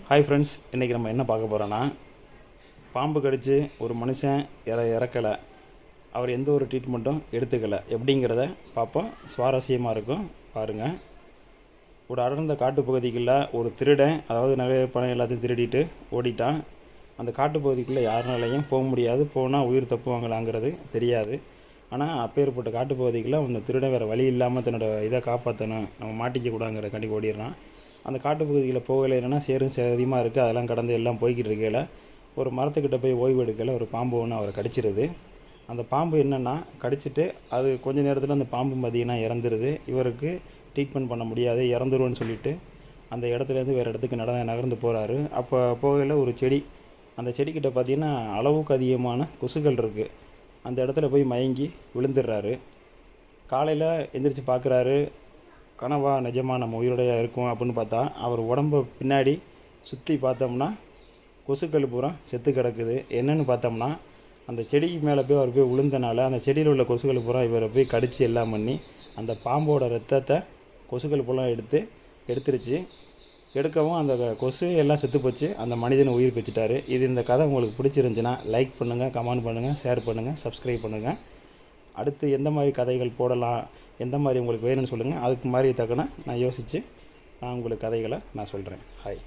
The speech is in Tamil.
ஹாய் ஃப்ரெண்ட்ஸ், இன்றைக்கி நம்ம என்ன பார்க்க போகிறோன்னா, பாம்பு கடித்து ஒரு மனுஷன் இறக்கலை, அவர் எந்த ஒரு ட்ரீட்மெண்ட்டும் எடுத்துக்கலை எப்படிங்கிறத பார்ப்போம். சுவாரஸ்யமாக இருக்கும், பாருங்கள். ஒரு அடர்ந்த காட்டுப்பகுதிக்குள்ளே ஒரு திருடன், அதாவது நகை பணம் எல்லாத்தையும் திருடிட்டு ஓடிட்டான். அந்த காட்டுப்பகுதிக்குள்ளே யாருனாலையும் போக முடியாது, போனால் உயிர் தப்புவாங்களாங்கிறது தெரியாது. ஆனால் அப்பேற்பட்ட காட்டுப்பகுதிக்குள்ளே அந்த திருடன் வேறு வழி இல்லாமல் தன்னோட இதை காப்பாற்றணும், நம்ம மாட்டிக்க கூடாங்கிறக்காண்டி ஓடிடுறான். அந்த காட்டுப்பகுதியில் போகலை, என்னென்னா சேரும் அதிகமாக இருக்குது, அதெல்லாம் கடந்து எல்லாம் போய்கிட்டு இருக்கையில் ஒரு மரத்துக்கிட்ட போய் ஓய்வு எடுக்கல ஒரு பாம்பு ஒன்று அவரை கடிச்சிருது. அந்த பாம்பு என்னென்னா கடிச்சிட்டு அது கொஞ்சம் நேரத்தில் அந்த பாம்பு மதியனா இறந்துருது. இவருக்கு ட்ரீட்மெண்ட் பண்ண முடியாது, இறந்துருன்னு சொல்லிவிட்டு அந்த இடத்துலேருந்து வேறு இடத்துக்கு நகர்ந்து போகிறாரு. அப்போ போகையில் ஒரு செடி, அந்த செடிக்கிட்ட பார்த்திங்கன்னா அளவுக்கு அதிகமான கொசுகள் இருக்குது. அந்த இடத்துல போய் மயங்கி விழுந்துடுறாரு. காலையில் எந்திரிச்சு பார்க்குறாரு, கனவா நிஜமாக நம்ம உயிரோடையாக இருக்கும் அப்படின்னு பார்த்தா அவர் உடம்பு பின்னாடி சுற்றி பார்த்தோம்னா கொசுக்கள் பூரா செத்து கிடக்குது. என்னென்னு பார்த்தோம்னா அந்த செடிக்கு மேலே போய் அவர் போய் விழுந்தனால அந்த செடியில் உள்ள கொசுக்கள் பூரா இவரை போய் கடித்து எல்லாம் பண்ணி அந்த பாம்போட ரத்தத்தை கொசுக்கள் பூரா எடுத்துருச்சு. எடுக்கவும் அந்த கொசு எல்லாம் செத்து போச்சு, அந்த மனிதனை உயிர் பெற்றுட்டார். இந்த கதை உங்களுக்கு பிடிச்சிருந்துச்சின்னா லைக் பண்ணுங்கள், கமெண்ட் பண்ணுங்கள், ஷேர் பண்ணுங்கள், சப்ஸ்கிரைப் பண்ணுங்கள். அடுத்து எந்த மாதிரி கதைகள் போடலாம், எந்த மாதிரி உங்களுக்கு வேணும்னு சொல்லுங்கள். அதுக்கு மாதிரி தக்கன நான் யோசித்து நான் உங்களுக்கு கதைகளை நான் சொல்கிறேன். ஹாய்.